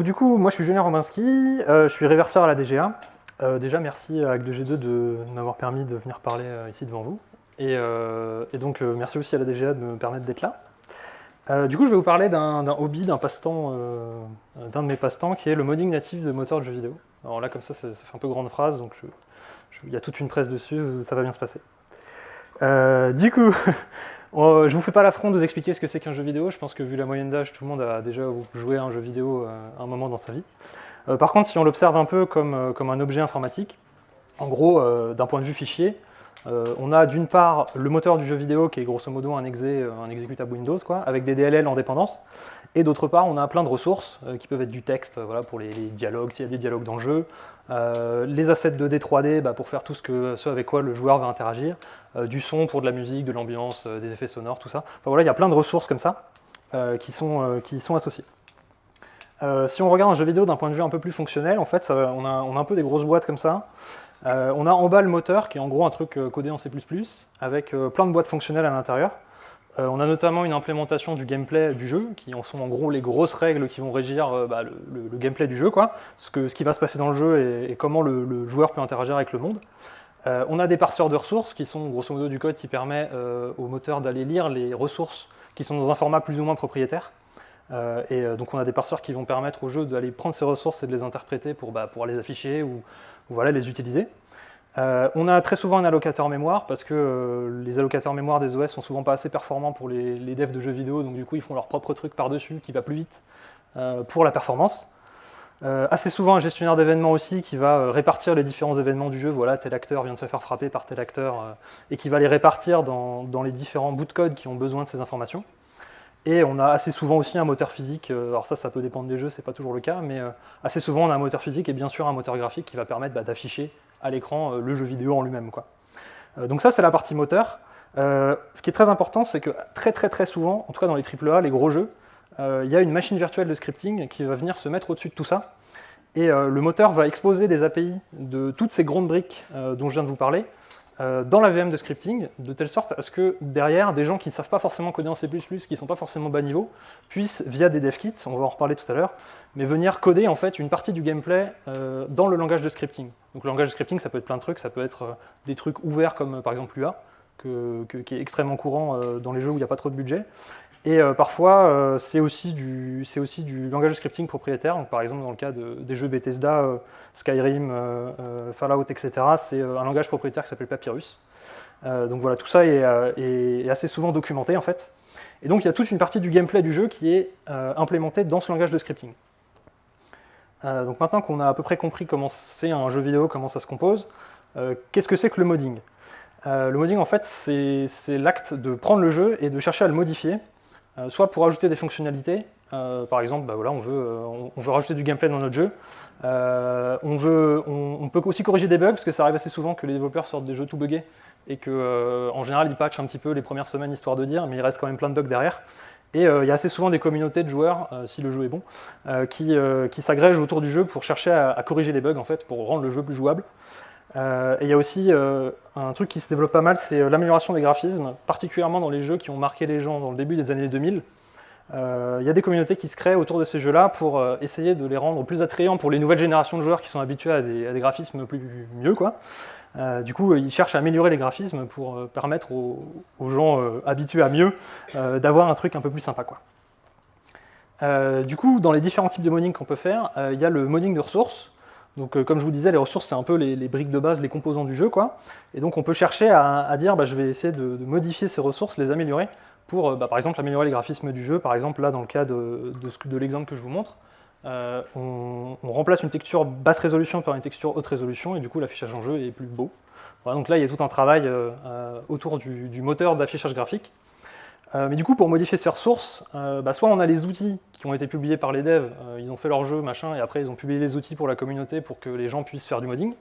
Du coup, moi je suis Julien Rombinski, je suis réverseur à la DGA. Déjà, merci à Hack2G2 de m'avoir permis de venir parler ici devant vous. Et donc, merci aussi à la DGA de me permettre d'être là. Du coup, je vais vous parler d'un hobby, d'un passe-temps, d'un de mes passe-temps, qui est le modding natif de moteurs de jeux vidéo. Alors là, comme ça fait un peu grande phrase, donc il y a toute une presse dessus, ça va bien se passer. Du coup, je vous fais pas l'affront de vous expliquer ce que c'est qu'un jeu vidéo. Je pense que vu la moyenne d'âge, tout le monde a déjà joué à un jeu vidéo à un moment dans sa vie. Par contre, si on l'observe un peu comme un objet informatique, en gros, d'un point de vue fichier, on a d'une part le moteur du jeu vidéo qui est grosso modo un exécutable Windows, quoi, avec des DLL en dépendance. Et d'autre part, on a plein de ressources qui peuvent être du texte, voilà, pour les dialogues, s'il y a des dialogues dans le jeu, les assets 2D, 3D pour faire tout ce avec quoi le joueur va interagir, du son pour de la musique, de l'ambiance, des effets sonores, tout ça. Enfin voilà, il y a plein de ressources comme ça qui sont associées. Si on regarde un jeu vidéo d'un point de vue un peu plus fonctionnel, en fait, on a un peu des grosses boîtes comme ça. On a en bas le moteur, qui est en gros un truc codé en C++, avec plein de boîtes fonctionnelles à l'intérieur. On a notamment une implémentation du gameplay du jeu, qui en sont en gros les grosses règles qui vont régir le gameplay du jeu, quoi, ce qui va se passer dans le jeu et comment le joueur peut interagir avec le monde. On a des parseurs de ressources, qui sont grosso modo du code qui permet au moteur d'aller lire les ressources qui sont dans un format plus ou moins propriétaire. Donc on a des parseurs qui vont permettre au jeu d'aller prendre ces ressources et de les interpréter pour les afficher ou voilà, les utiliser. On a très souvent un allocateur mémoire parce que les allocateurs mémoire des OS sont souvent pas assez performants pour les devs de jeux vidéo, donc du coup ils font leur propre truc par-dessus qui va plus vite pour la performance. Assez souvent un gestionnaire d'événements aussi qui va répartir les différents événements du jeu, voilà, tel acteur vient de se faire frapper par tel acteur, et qui va les répartir dans les différents bouts de code qui ont besoin de ces informations. Et on a assez souvent aussi un moteur physique, alors ça peut dépendre des jeux, c'est pas toujours le cas, mais assez souvent on a un moteur physique et bien sûr un moteur graphique qui va permettre d'afficher à l'écran le jeu vidéo en lui-même, quoi. Donc ça c'est la partie moteur. Ce qui est très important, c'est que très souvent, en tout cas dans les AAA, les gros jeux, il y a une machine virtuelle de scripting qui va venir se mettre au-dessus de tout ça, et le moteur va exposer des API de toutes ces grandes briques dont je viens de vous parler, dans la VM de scripting, de telle sorte à ce que derrière, des gens qui ne savent pas forcément coder en C++, qui ne sont pas forcément bas niveau, puissent, via des dev kits, on va en reparler tout à l'heure, mais venir coder en fait une partie du gameplay dans le langage de scripting. Donc le langage de scripting, ça peut être plein de trucs, ça peut être des trucs ouverts comme par exemple Lua, qui est extrêmement courant dans les jeux où il n'y a pas trop de budget. Et parfois, c'est aussi du langage de scripting propriétaire. Donc, par exemple, dans le cas des jeux Bethesda, Skyrim, Fallout, etc., c'est un langage propriétaire qui s'appelle Papyrus. Donc voilà, tout ça est assez souvent documenté, en fait. Et donc, il y a toute une partie du gameplay du jeu qui est implémentée dans ce langage de scripting. Donc maintenant qu'on a à peu près compris comment c'est un jeu vidéo, comment ça se compose, qu'est-ce que c'est que le modding ? Le modding, en fait, c'est l'acte de prendre le jeu et de chercher à le modifier, soit pour ajouter des fonctionnalités, par exemple, voilà, on veut rajouter du gameplay dans notre jeu, on peut aussi corriger des bugs, parce que ça arrive assez souvent que les développeurs sortent des jeux tout buggés, et qu'en général ils patchent un petit peu les premières semaines histoire de dire, mais il reste quand même plein de bugs derrière. Et il y a assez souvent des communautés de joueurs, si le jeu est bon, qui s'agrègent autour du jeu pour chercher à corriger les bugs, en fait, pour rendre le jeu plus jouable. Et il y a aussi un truc qui se développe pas mal, c'est l'amélioration des graphismes, particulièrement dans les jeux qui ont marqué les gens dans le début des années 2000. Il y a des communautés qui se créent autour de ces jeux-là pour essayer de les rendre plus attrayants pour les nouvelles générations de joueurs qui sont habitués à des graphismes mieux, quoi. Du coup, ils cherchent à améliorer les graphismes pour permettre aux gens habitués à mieux d'avoir un truc un peu plus sympa, quoi. Du coup, dans les différents types de modding qu'on peut faire, il y a le modding de ressources. Donc, comme je vous disais, les ressources, c'est un peu les briques de base, les composants du jeu, quoi. Et donc, on peut chercher à dire, je vais essayer de modifier ces ressources, les améliorer, pour, par exemple, améliorer les graphismes du jeu. Par exemple, là, dans le cas de l'exemple que je vous montre, on remplace une texture basse résolution par une texture haute résolution, et du coup, l'affichage en jeu est plus beau. Voilà, donc là, il y a tout un travail autour du moteur d'affichage graphique. Mais du coup, pour modifier ces ressources, soit on a les outils qui ont été publiés par les devs, ils ont fait leur jeu, machin, et après ils ont publié les outils pour la communauté pour que les gens puissent faire du modding.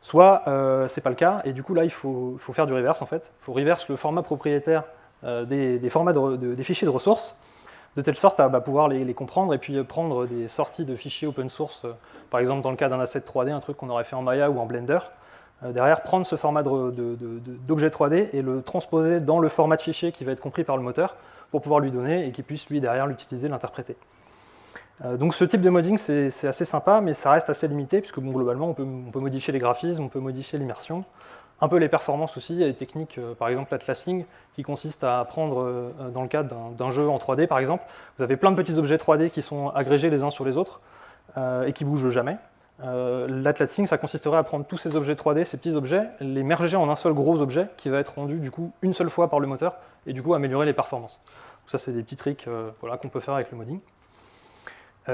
Soit c'est pas le cas, et du coup là il faut faire du reverse en fait. Il faut reverse le format propriétaire des formats des fichiers de ressources, de telle sorte à pouvoir les comprendre et puis prendre des sorties de fichiers open source, par exemple dans le cas d'un asset 3D, un truc qu'on aurait fait en Maya ou en Blender. Derrière, prendre ce format d'objet 3D et le transposer dans le format de fichier qui va être compris par le moteur pour pouvoir lui donner et qu'il puisse lui derrière l'utiliser, l'interpréter. Donc ce type de modding, c'est assez sympa, mais ça reste assez limité, puisque bon, globalement, on peut modifier les graphismes, on peut modifier l'immersion, un peu les performances aussi. Il y a des techniques, par exemple l'atlasing, qui consiste à prendre, dans le cadre d'un jeu en 3D par exemple, vous avez plein de petits objets 3D qui sont agrégés les uns sur les autres, et qui bougent jamais. L'atlasing, ça consisterait à prendre tous ces objets 3D, ces petits objets, les merger en un seul gros objet, qui va être rendu du coup une seule fois par le moteur, et du coup améliorer les performances. Donc ça c'est des petits tricks voilà, qu'on peut faire avec le modding.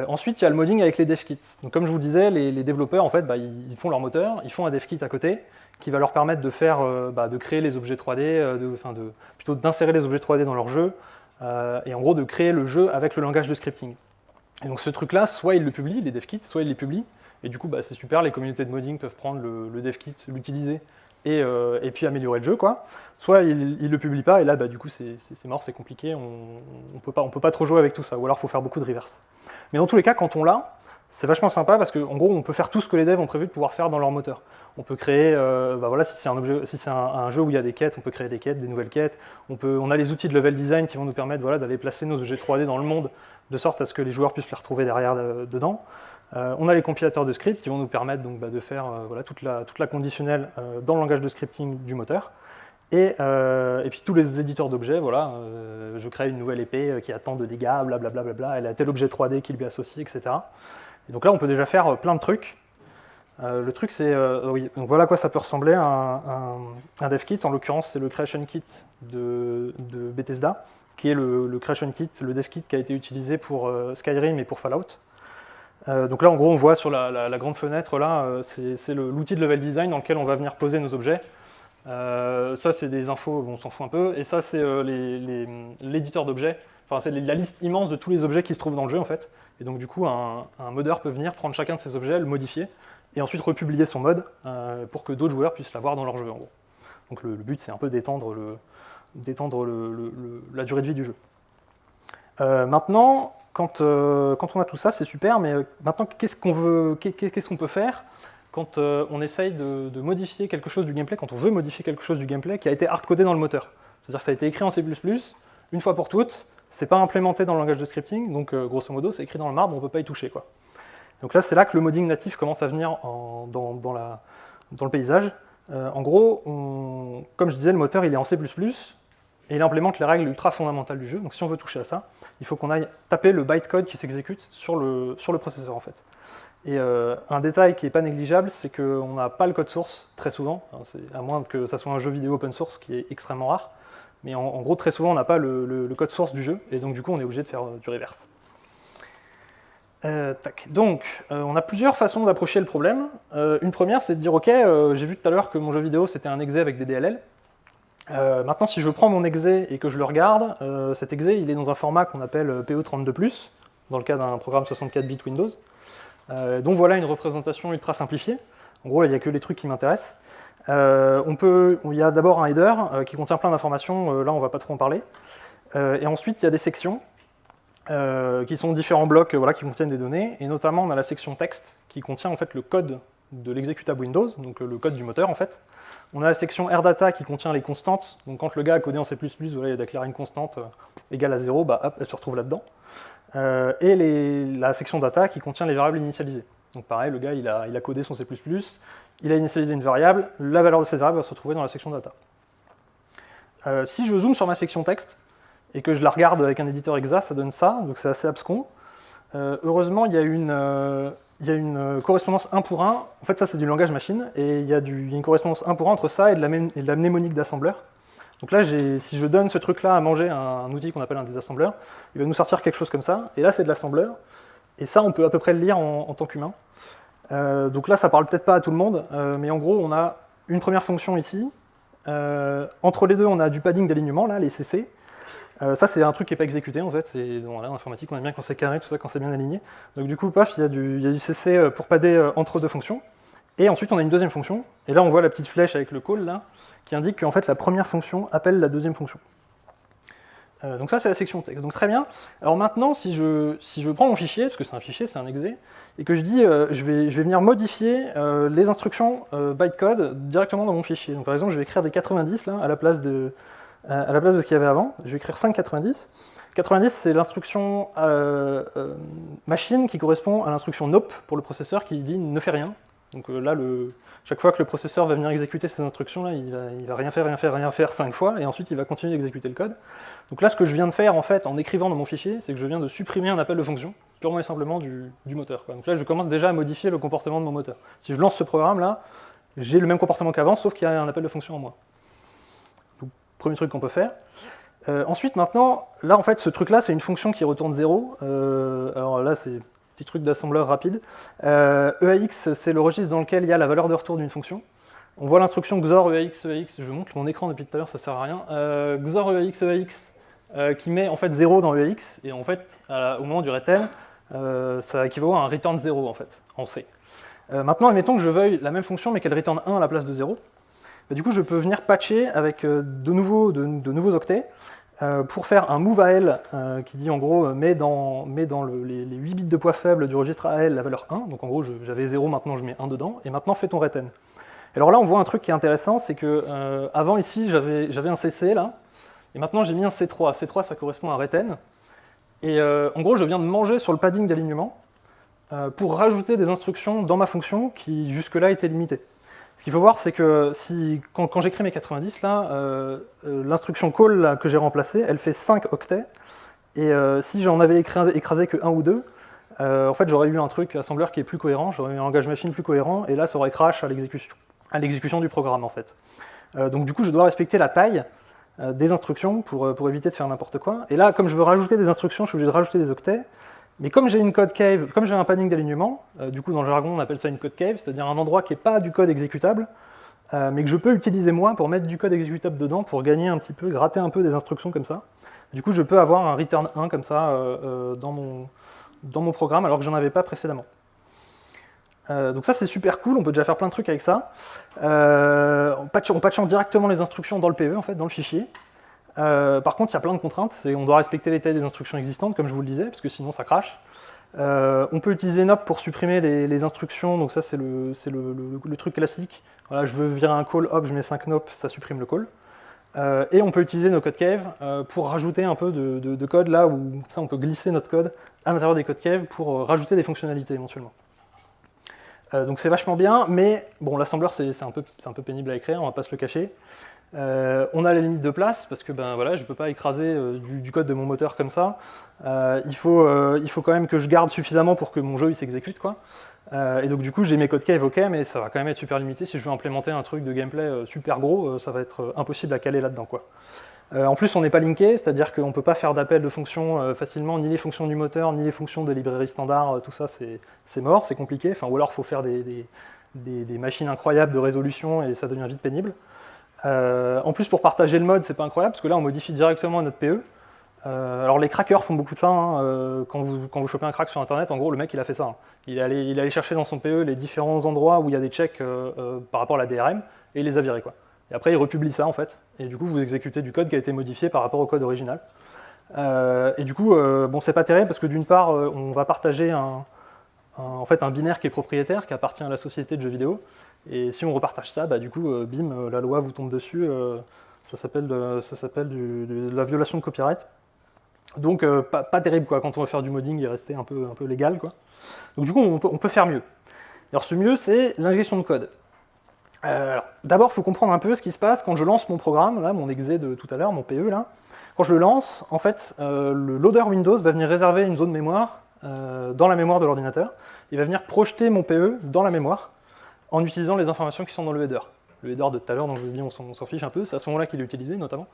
Ensuite, il y a le modding avec les dev kits. Donc, comme je vous le disais, les développeurs, en fait, ils font leur moteur, ils font un dev kit à côté, qui va leur permettre de faire, de créer les objets 3D, plutôt d'insérer les objets 3D dans leur jeu, et en gros de créer le jeu avec le langage de scripting. Et donc ce truc-là, soit ils le publient, les dev kits, soit ils les publient, et du coup c'est super, les communautés de modding peuvent prendre le dev kit, l'utiliser, et puis améliorer le jeu, quoi. Soit ils le publient pas, et là du coup c'est mort, c'est compliqué, on peut pas trop jouer avec tout ça, ou alors il faut faire beaucoup de reverse. Mais dans tous les cas, quand on l'a, c'est vachement sympa parce qu'en gros, on peut faire tout ce que les devs ont prévu de pouvoir faire dans leur moteur. On peut créer, voilà, si c'est un jeu où il y a des quêtes, on peut créer des quêtes, des nouvelles quêtes. On a les outils de level design qui vont nous permettre voilà, d'aller placer nos objets 3D dans le monde, de sorte à ce que les joueurs puissent les retrouver derrière dedans. On a les compilateurs de script qui vont nous permettre donc, de faire voilà, toute la conditionnelle dans le langage de scripting du moteur. Et puis tous les éditeurs d'objets, voilà, je crée une nouvelle épée qui a tant de dégâts, blablabla, elle a tel objet 3D qui lui est associé, etc. Et donc là, on peut déjà faire plein de trucs. Le truc, c'est, oui, donc voilà à quoi ça peut ressembler un dev kit. En l'occurrence, c'est le creation kit de Bethesda, qui est le creation kit, le dev kit qui a été utilisé pour Skyrim et pour Fallout. Donc là, en gros, on voit sur la grande fenêtre, là, c'est l'outil de level design dans lequel on va venir poser nos objets. Ça, c'est des infos, bon, on s'en fout un peu. Et ça, c'est l'éditeur d'objets. Enfin, c'est la liste immense de tous les objets qui se trouvent dans le jeu, en fait. Et donc, du coup, un modeur peut venir prendre chacun de ces objets, le modifier, et ensuite republier son mode pour que d'autres joueurs puissent l'avoir dans leur jeu, en gros. Donc, le but, c'est un peu d'étendre la durée de vie du jeu. Maintenant, quand on a tout ça, c'est super, mais maintenant, qu'est-ce qu'on peut faire quand on essaye de modifier quelque chose du gameplay, quand on veut modifier quelque chose du gameplay qui a été hard-codé dans le moteur. C'est-à-dire que ça a été écrit en C++, une fois pour toutes, c'est pas implémenté dans le langage de scripting, donc grosso modo, c'est écrit dans le marbre, on peut pas y toucher, quoi. Donc là, c'est là que le modding natif commence à venir dans le paysage. En gros, comme je disais, le moteur, il est en C++, et il implémente les règles ultra fondamentales du jeu. Donc si on veut toucher à ça, il faut qu'on aille taper le bytecode qui s'exécute sur le processeur, en fait. Et un détail qui n'est pas négligeable, c'est qu'on n'a pas le code source très souvent, à moins que ça soit un jeu vidéo open source, qui est extrêmement rare. Mais en gros, très souvent, on n'a pas le code source du jeu, et donc du coup, on est obligé de faire du reverse. Donc, on a plusieurs façons d'approcher le problème. Une première, c'est de dire, ok, j'ai vu tout à l'heure que mon jeu vidéo, c'était un exe avec des DLL. Maintenant, si je prends mon exe et que je le regarde, cet exe, il est dans un format qu'on appelle PO32+, dans le cas d'un programme 64 bits Windows. Donc voilà une représentation ultra simplifiée. En gros, il n'y a que les trucs qui m'intéressent. Il y a d'abord un header qui contient plein d'informations, là on ne va pas trop en parler. Et ensuite, il y a des sections qui sont différents blocs voilà, qui contiennent des données, et notamment on a la section texte qui contient en fait le code de l'exécutable Windows, donc le code du moteur en fait. On a la section AirData qui contient les constantes, donc quand le gars a codé en C++, voilà, il a déclaré une constante égale à 0, bah hop, elle se retrouve là-dedans. Et la section data qui contient les variables initialisées. Donc pareil, le gars il a codé son C++, il a initialisé une variable, la valeur de cette variable va se retrouver dans la section data. Si je zoome sur ma section texte, et que je la regarde avec un éditeur exa, ça donne ça, donc c'est assez abscon. Heureusement, il y a une correspondance 1 pour 1, en fait ça c'est du langage machine, et il y a une correspondance 1 pour 1 entre ça et de la mnémonique d'assembleur. Donc là, si je donne ce truc-là à manger à un outil qu'on appelle un désassembleur, il va nous sortir quelque chose comme ça, et là c'est de l'assembleur, et ça on peut à peu près le lire en tant qu'humain. Donc là ça parle peut-être pas à tout le monde, mais en gros on a une première fonction ici, entre les deux on a du padding d'alignement, là, les CC. Ça c'est un truc qui n'est pas exécuté en fait, dans l'informatique on aime bien quand c'est carré, tout ça, quand c'est bien aligné. Donc du coup, paf, il y a du CC pour padder entre deux fonctions. Et ensuite on a une deuxième fonction, et là on voit la petite flèche avec le call là, qui indique qu'en fait la première fonction appelle la deuxième fonction. Donc ça c'est la section texte, donc très bien. Alors maintenant si je prends mon fichier, parce que c'est un fichier, c'est un exe, et que je dis je vais venir modifier les instructions bytecode directement dans mon fichier. Donc par exemple je vais écrire des 90 là, à la place de ce qu'il y avait avant, je vais écrire 5,90. 90, c'est l'instruction machine qui correspond à l'instruction nope pour le processeur qui dit ne fais rien. Donc là, chaque fois que le processeur va venir exécuter ces instructions-là, il va rien faire 5 fois, et ensuite il va continuer d'exécuter le code. Donc là, ce que je viens de faire en fait en écrivant dans mon fichier, c'est que je viens de supprimer un appel de fonction, purement et simplement du moteur, quoi. Donc là, je commence déjà à modifier le comportement de mon moteur. Si je lance ce programme-là, j'ai le même comportement qu'avant, sauf qu'il y a un appel de fonction en moins. Donc, premier truc qu'on peut faire. Ensuite, maintenant, là en fait, ce truc-là, c'est une fonction qui retourne 0. Alors là, c'est petit truc d'assembleur rapide. EAX, c'est le registre dans lequel il y a la valeur de retour d'une fonction. On voit l'instruction XOR EAX, EAX, je montre mon écran depuis tout à l'heure, ça sert à rien. XOR EAX, EAX, qui met en fait 0 dans EAX, et en fait, au moment du return, ça équivaut à un return 0 en fait, en C. Maintenant, admettons que je veuille la même fonction, mais qu'elle return 1 à la place de 0. Du coup, je peux venir patcher avec de nouveaux octets, pour faire un move AL qui dit en gros mets dans les 8 bits de poids faible du registre AL la valeur 1, donc en gros j'avais 0, maintenant je mets 1 dedans, et maintenant fais ton return. Alors là on voit un truc qui est intéressant, c'est que avant ici j'avais un CC là, et maintenant j'ai mis un C3. C3 ça correspond à return, et en gros je viens de manger sur le padding d'alignement pour rajouter des instructions dans ma fonction qui jusque là étaient limitées. Ce qu'il faut voir, c'est que quand j'écris mes 90, là, l'instruction call là, que j'ai remplacée, elle fait 5 octets, et si j'en avais écrasé que 1 ou 2, en fait j'aurais eu un truc assembleur qui est plus cohérent, j'aurais eu un langage machine plus cohérent, et là ça aurait crash à l'exécution du programme en fait. Donc du coup je dois respecter la taille des instructions pour éviter de faire n'importe quoi, et là comme je veux rajouter des instructions, je suis obligé de rajouter des octets. Mais comme j'ai une code cave, comme j'ai un padding d'alignement, du coup dans le jargon on appelle ça une code cave, c'est-à-dire un endroit qui n'est pas du code exécutable, mais que je peux utiliser moi pour mettre du code exécutable dedans, pour gagner un petit peu, gratter un peu des instructions comme ça. Du coup je peux avoir un return 1 comme ça dans mon programme alors que j'en avais pas précédemment. Donc ça c'est super cool, on peut déjà faire plein de trucs avec ça. En patchant directement les instructions dans le PE, en fait, dans le fichier. Par contre, il y a plein de contraintes, on doit respecter les tailles des instructions existantes, comme je vous le disais, parce que sinon ça crache. On peut utiliser nop pour supprimer les instructions, donc ça c'est le truc classique. Voilà, je veux virer un call, hop, je mets 5 nop, ça supprime le call. Et on peut utiliser nos code cave pour rajouter un peu de code là où ça on peut glisser notre code à l'intérieur des code cave pour rajouter des fonctionnalités éventuellement. Donc c'est vachement bien, mais bon, l'assembleur c'est un peu pénible à écrire, on va pas se le cacher. On a les limites de place parce que ben voilà, je ne peux pas écraser du code de mon moteur comme ça. Il faut quand même que je garde suffisamment pour que mon jeu il s'exécute, quoi. Et donc du coup j'ai mes codes cave, ok, mais ça va quand même être super limité. Si je veux implémenter un truc de gameplay super gros, ça va être impossible à caler là-dedans, quoi. En plus on n'est pas linké, c'est-à-dire qu'on ne peut pas faire d'appel de fonctions facilement, ni les fonctions du moteur, ni les fonctions des librairies standards, tout ça c'est mort, c'est compliqué. Enfin, ou alors il faut faire des machines incroyables de résolution et ça devient vite pénible. En plus, pour partager le mode, c'est pas incroyable, parce que là, on modifie directement notre PE. Alors, les crackers font beaucoup de ça. Hein. Quand vous chopez un crack sur Internet, en gros, le mec, il a fait ça. Hein. Il est allé chercher dans son PE les différents endroits où il y a des checks par rapport à la DRM, et il les a virés, quoi. Et après, il republie ça, en fait. Et du coup, vous exécutez du code qui a été modifié par rapport au code original. Et du coup, bon, c'est pas terrible, parce que d'une part, on va partager en fait, un binaire qui est propriétaire, qui appartient à la société de jeux vidéo. Et si on repartage ça, bah, du coup, bim, la loi vous tombe dessus, ça s'appelle de la violation de copyright. Donc pas terrible, quoi, quand on va faire du modding et rester un peu légal, quoi. Donc du coup, on peut faire mieux. Alors ce mieux, c'est l'injection de code. D'abord, il faut comprendre un peu ce qui se passe quand je lance mon programme, là, mon exe de tout à l'heure, mon PE, là. Quand je le lance, en fait, le loader Windows va venir réserver une zone mémoire dans la mémoire de l'ordinateur. Il va venir projeter mon PE dans la mémoire, en utilisant les informations qui sont dans le header. Le header de tout à l'heure dont je vous ai dit on s'en fiche un peu, c'est à ce moment-là qu'il est utilisé notamment.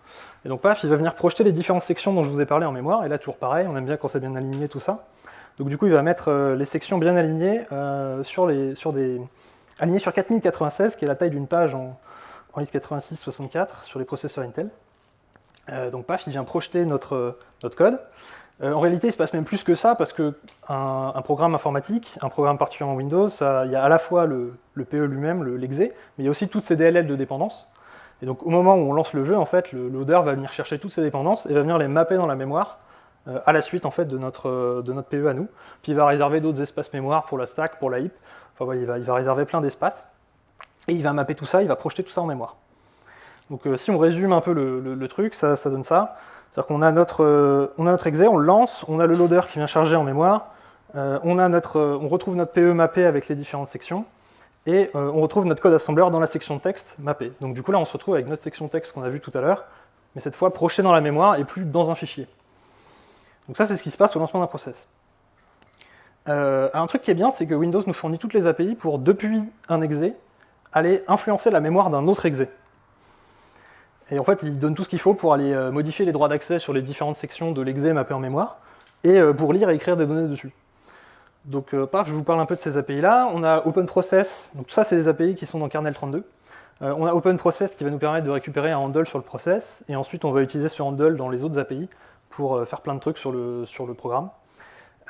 Et donc paf, il va venir projeter les différentes sections dont je vous ai parlé en mémoire, et là toujours pareil, on aime bien quand c'est bien aligné tout ça. Donc du coup il va mettre les sections bien alignées alignées sur 4096, qui est la taille d'une page en x86-64 sur les processeurs Intel. Donc paf, il vient projeter notre code. En réalité, il se passe même plus que ça, parce qu'un programme informatique, un programme particulièrement Windows, il y a à la fois le PE lui-même, l'exe, mais il y a aussi toutes ces DLL de dépendance. Et donc au moment où on lance le jeu, en fait, le loader va venir chercher toutes ces dépendances et va venir les mapper dans la mémoire à la suite en fait, de notre PE à nous. Puis il va réserver d'autres espaces mémoire pour la stack, pour la heap. Enfin voilà, il va réserver plein d'espaces. Et il va mapper tout ça, il va projeter tout ça en mémoire. Donc si on résume un peu le truc, ça donne ça. C'est-à-dire qu'on a notre exe, on le lance, on a le loader qui vient charger en mémoire, on retrouve notre PE mappé avec les différentes sections, et on retrouve notre code assembleur dans la section texte mappé. Donc du coup là on se retrouve avec notre section texte qu'on a vue tout à l'heure, mais cette fois projetée dans la mémoire et plus dans un fichier. Donc ça c'est ce qui se passe au lancement d'un process. Un truc qui est bien, c'est que Windows nous fournit toutes les API pour, depuis un exe, aller influencer la mémoire d'un autre exe. Et en fait, il donne tout ce qu'il faut pour aller modifier les droits d'accès sur les différentes sections de l'exe mappé en mémoire, et pour lire et écrire des données dessus. Donc, paf, je vous parle un peu de ces API-là. On a OpenProcess, donc ça, c'est des API qui sont dans kernel 32. On a OpenProcess qui va nous permettre de récupérer un handle sur le process, et ensuite on va utiliser ce handle dans les autres API pour faire plein de trucs sur le programme.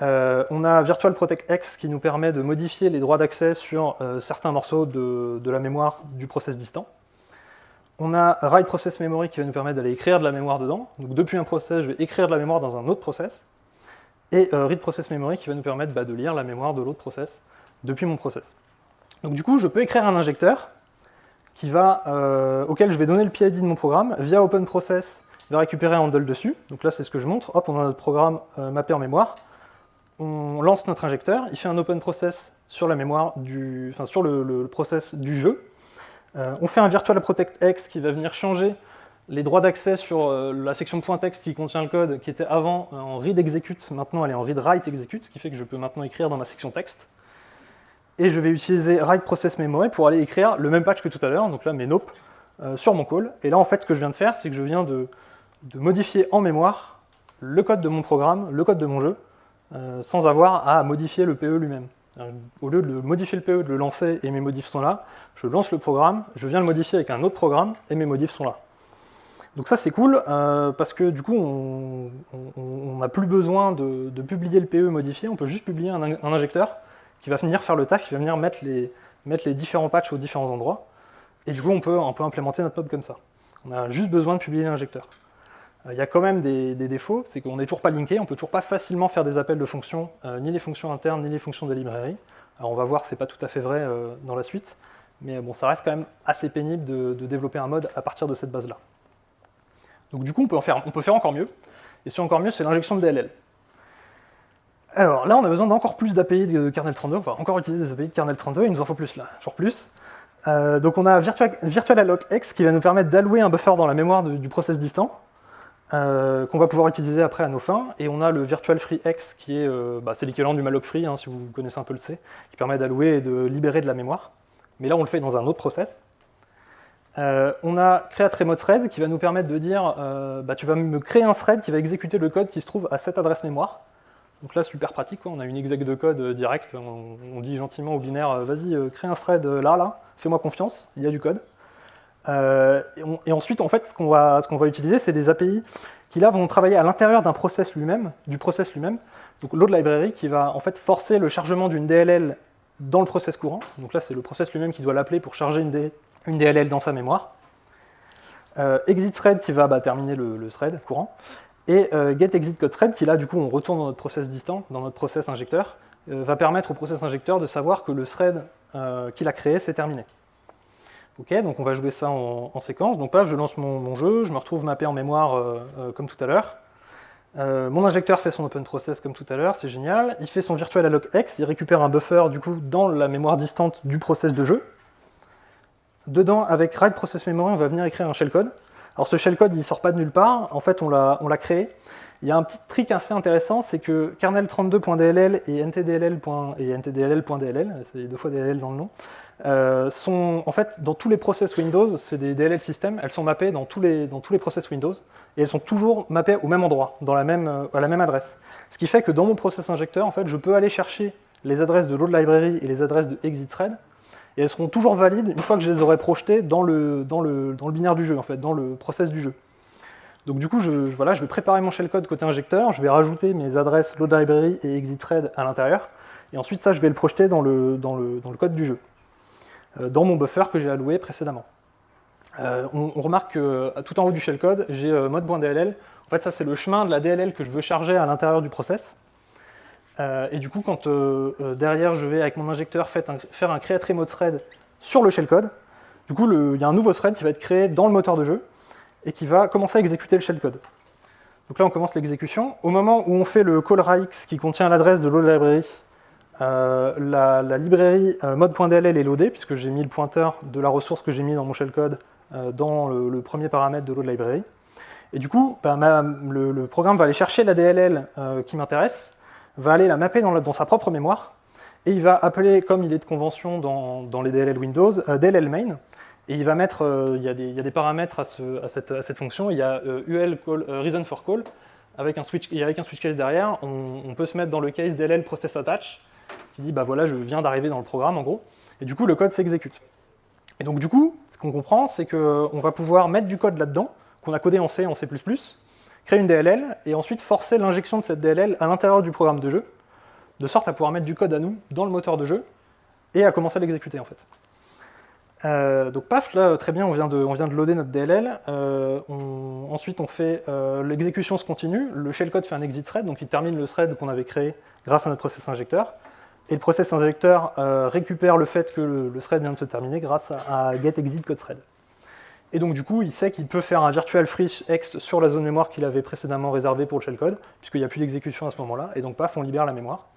On a VirtualProtectX qui nous permet de modifier les droits d'accès sur certains morceaux de la mémoire du process distant. On a Write Process Memory qui va nous permettre d'aller écrire de la mémoire dedans. Donc depuis un process, je vais écrire de la mémoire dans un autre process. Et Read Process Memory qui va nous permettre de lire la mémoire de l'autre process depuis mon process. Donc du coup, je peux écrire un injecteur auquel je vais donner le PID de mon programme. Via OpenProcess, il va récupérer un handle dessus. Donc là, c'est ce que je montre. Hop, on a notre programme mappé en mémoire. On lance notre injecteur, il fait un OpenProcess sur la mémoire sur le process du jeu. On fait un VirtualProtectX qui va venir changer les droits d'accès sur la section .text qui contient le code, qui était avant en read execute, maintenant elle est en read write execute, ce qui fait que je peux maintenant écrire dans ma section texte. Et je vais utiliser write process memory pour aller écrire le même patch que tout à l'heure, donc là mes nope, sur mon call. Et là en fait ce que je viens de faire, c'est que je viens de modifier en mémoire le code de mon programme, le code de mon jeu, sans avoir à modifier le PE lui-même. Au lieu de modifier le PE, de le lancer et mes modifs sont là, je lance le programme, je viens le modifier avec un autre programme et mes modifs sont là. Donc ça c'est cool parce que du coup on n'a plus besoin de publier le PE modifié, on peut juste publier un injecteur qui va venir faire le taf, qui va venir mettre les différents patchs aux différents endroits, et du coup on peut implémenter notre pub comme ça. On a juste besoin de publier l'injecteur. Il y a quand même des défauts, c'est qu'on n'est toujours pas linké, on peut toujours pas facilement faire des appels de fonctions, ni les fonctions internes, ni les fonctions de librairie. Alors on va voir que c'est pas tout à fait vrai dans la suite, mais bon, ça reste quand même assez pénible de développer un mode à partir de cette base-là. Donc du coup, on peut faire encore mieux, et ce encore mieux, c'est l'injection de DLL. Alors là, on a besoin d'encore plus d'API de kernel 32, on va encore utiliser des API de kernel 32, il nous en faut plus là, toujours plus. Donc on a VirtualAllocX qui va nous permettre d'allouer un buffer dans la mémoire du process distant, qu'on va pouvoir utiliser après à nos fins, et on a le VirtualFreeX qui est c'est l'équivalent du malloc-free, si vous connaissez un peu le C, qui permet d'allouer et de libérer de la mémoire. Mais là on le fait dans un autre process. On a createRemoteThread qui va nous permettre de dire tu vas me créer un thread qui va exécuter le code qui se trouve à cette adresse mémoire. Donc là super pratique, quoi. On a une exec de code direct, on dit gentiment au binaire vas-y crée un thread là, fais-moi confiance, il y a du code. Et ensuite, en fait, ce qu'on va utiliser, c'est des API qui, là, vont travailler à l'intérieur d'un process lui-même, donc load library, qui va, en fait, forcer le chargement d'une DLL dans le process courant. Donc là, c'est le process lui-même qui doit l'appeler pour charger une DLL dans sa mémoire. Exit thread qui va terminer le thread courant. Et get exit code thread qui, là, du coup, on retourne dans notre process distant, dans notre process injecteur, va permettre au process injecteur de savoir que le thread qu'il a créé, c'est terminé. Ok, donc on va jouer ça en séquence. Donc paf, je lance mon jeu, je me retrouve mappé en mémoire comme tout à l'heure. Mon injecteur fait son OpenProcess comme tout à l'heure, c'est génial. Il fait son VirtualAllocX, il récupère un buffer du coup dans la mémoire distante du process de jeu. Dedans, avec Write Process Memory, on va venir écrire un shellcode. Alors ce shellcode, il ne sort pas de nulle part, en fait on l'a créé. Il y a un petit trick assez intéressant, c'est que kernel32.dll et ntdll.dll, c'est 2 fois DLL dans le nom, sont en fait dans tous les process Windows, c'est des DLL system, elles sont mappées dans tous les process Windows, et elles sont toujours mappées au même endroit, à la même adresse. Ce qui fait que dans mon process injecteur, en fait, je peux aller chercher les adresses de load library et les adresses de exit thread, et elles seront toujours valides une fois que je les aurai projetées dans le binaire du jeu, en fait, dans le process du jeu. Donc du coup, je vais préparer mon shellcode côté injecteur, je vais rajouter mes adresses load library et exit thread à l'intérieur, et ensuite ça, je vais le projeter dans le code du jeu, dans mon buffer que j'ai alloué précédemment. On remarque que tout en haut du shellcode, j'ai mode.dll. En fait, ça c'est le chemin de la DLL que je veux charger à l'intérieur du process. Et du coup, quand derrière, je vais avec mon injecteur faire un createRemoteThread sur le shellcode, du coup, il y a un nouveau thread qui va être créé dans le moteur de jeu, et qui va commencer à exécuter le shellcode. Donc là, on commence l'exécution. Au moment où on fait le call raix qui contient l'adresse de load library, la librairie mode.dll est loadée, puisque j'ai mis le pointeur de la ressource que j'ai mis dans mon shellcode dans le premier paramètre de load library. Et du coup, bah, le programme va aller chercher la DLL qui m'intéresse, va aller la mapper dans sa propre mémoire, et il va appeler, comme il est de convention dans les DLL Windows, DLL main, et il va mettre, il y a des paramètres à cette fonction, il y a UL call, reason for call, avec un switch case derrière, on peut se mettre dans le case DLL process attach, qui dit, bah voilà, je viens d'arriver dans le programme, en gros, et du coup, le code s'exécute. Et donc, du coup, ce qu'on comprend, c'est qu'on va pouvoir mettre du code là-dedans, qu'on a codé en C, créer une DLL, et ensuite forcer l'injection de cette DLL à l'intérieur du programme de jeu, de sorte à pouvoir mettre du code à nous dans le moteur de jeu, et à commencer à l'exécuter, en fait. Donc paf, là, très bien, on vient de loader notre DLL, ensuite on fait l'exécution se continue, le shellcode fait un exit thread, donc il termine le thread qu'on avait créé grâce à notre process injecteur, et le process injecteur récupère le fait que le thread vient de se terminer grâce à getExit code thread. Et donc du coup, il sait qu'il peut faire un virtual free ext sur la zone mémoire qu'il avait précédemment réservée pour le shellcode, puisqu'il n'y a plus d'exécution à ce moment-là, et donc paf, on libère la mémoire.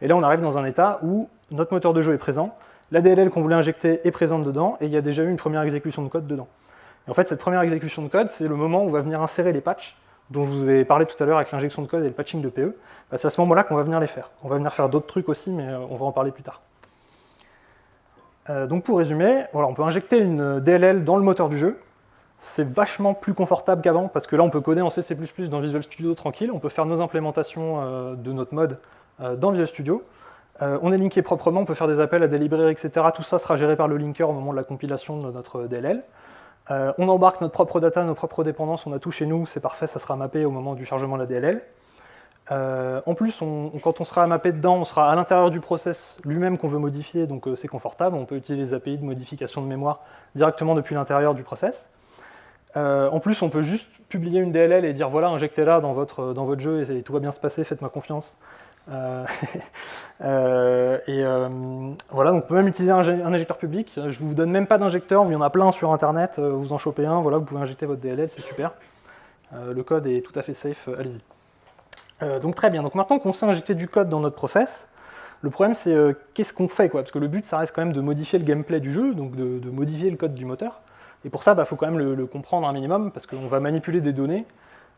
Et là, on arrive dans un état où notre moteur de jeu est présent, la DLL qu'on voulait injecter est présente dedans, et il y a déjà eu une première exécution de code dedans. Et en fait, cette première exécution de code, c'est le moment où on va venir insérer les patchs, dont je vous ai parlé tout à l'heure avec l'injection de code et le patching de PE. Bah, c'est à ce moment-là qu'on va venir les faire. On va venir faire d'autres trucs aussi, mais on va en parler plus tard. Donc pour résumer, voilà, on peut injecter une DLL dans le moteur du jeu. C'est vachement plus confortable qu'avant, parce que là, on peut coder en C++ dans Visual Studio tranquille, on peut faire nos implémentations de notre mode dans Visual Studio. On est linké proprement, on peut faire des appels à des librairies, etc. Tout ça sera géré par le linker au moment de la compilation de notre DLL. On embarque notre propre data, nos propres dépendances, on a tout chez nous, c'est parfait, ça sera mappé au moment du chargement de la DLL. En plus, quand on sera mappé dedans, on sera à l'intérieur du process lui-même qu'on veut modifier, donc c'est confortable, on peut utiliser les API de modification de mémoire directement depuis l'intérieur du process. En plus, on peut juste publier une DLL et dire voilà, injectez-la dans votre jeu et tout va bien se passer, faites-moi confiance. Voilà, donc on peut même utiliser un injecteur public. Je vous donne même pas d'injecteur, il y en a plein sur internet, vous en chopez un, voilà, vous pouvez injecter votre DLL, c'est super. Le code est tout à fait safe, allez-y. Donc très bien, donc maintenant qu'on sait injecter du code dans notre process, le problème c'est qu'est-ce qu'on fait, quoi, parce que le but ça reste quand même de modifier le gameplay du jeu, donc de modifier le code du moteur. Et pour ça, il faut quand même le comprendre un minimum, parce qu'on va manipuler des données,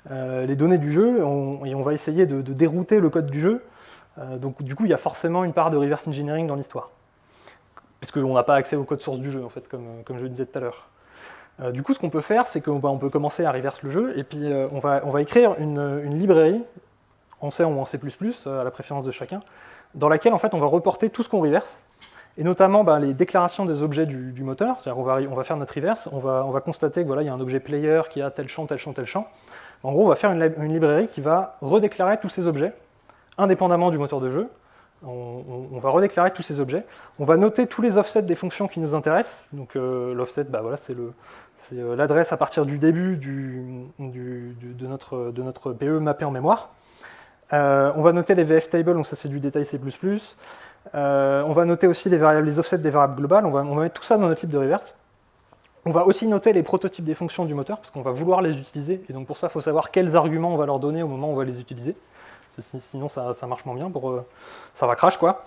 les données du jeu, et on va essayer de dérouter le code du jeu. Donc du coup, il y a forcément une part de reverse engineering dans l'histoire, puisqu'on n'a pas accès au code source du jeu, en fait, comme je le disais tout à l'heure. Du coup, ce qu'on peut faire, c'est qu'on peut commencer à reverse le jeu, et puis on va écrire une librairie, en C ou en C++, à la préférence de chacun, dans laquelle en fait, on va reporter tout ce qu'on reverse, et notamment les déclarations des objets du moteur, c'est-à-dire on va faire notre reverse, on va constater que voilà, il y a un objet player qui a tel champ, tel champ, tel champ. En gros, on va faire une librairie qui va redéclarer tous ces objets, indépendamment du moteur de jeu. On va redéclarer tous ces objets. On va noter tous les offsets des fonctions qui nous intéressent. Donc l'offset, voilà, c'est l'adresse à partir du début de notre PE mappé en mémoire. On va noter les VF tables, donc ça c'est du détail C++. On va noter aussi les offsets des variables globales, on va mettre tout ça dans notre lib de reverse. On va aussi noter les prototypes des fonctions du moteur, parce qu'on va vouloir les utiliser, et donc pour ça, il faut savoir quels arguments on va leur donner au moment où on va les utiliser. Sinon, ça marche moins bien, ça va crash, quoi.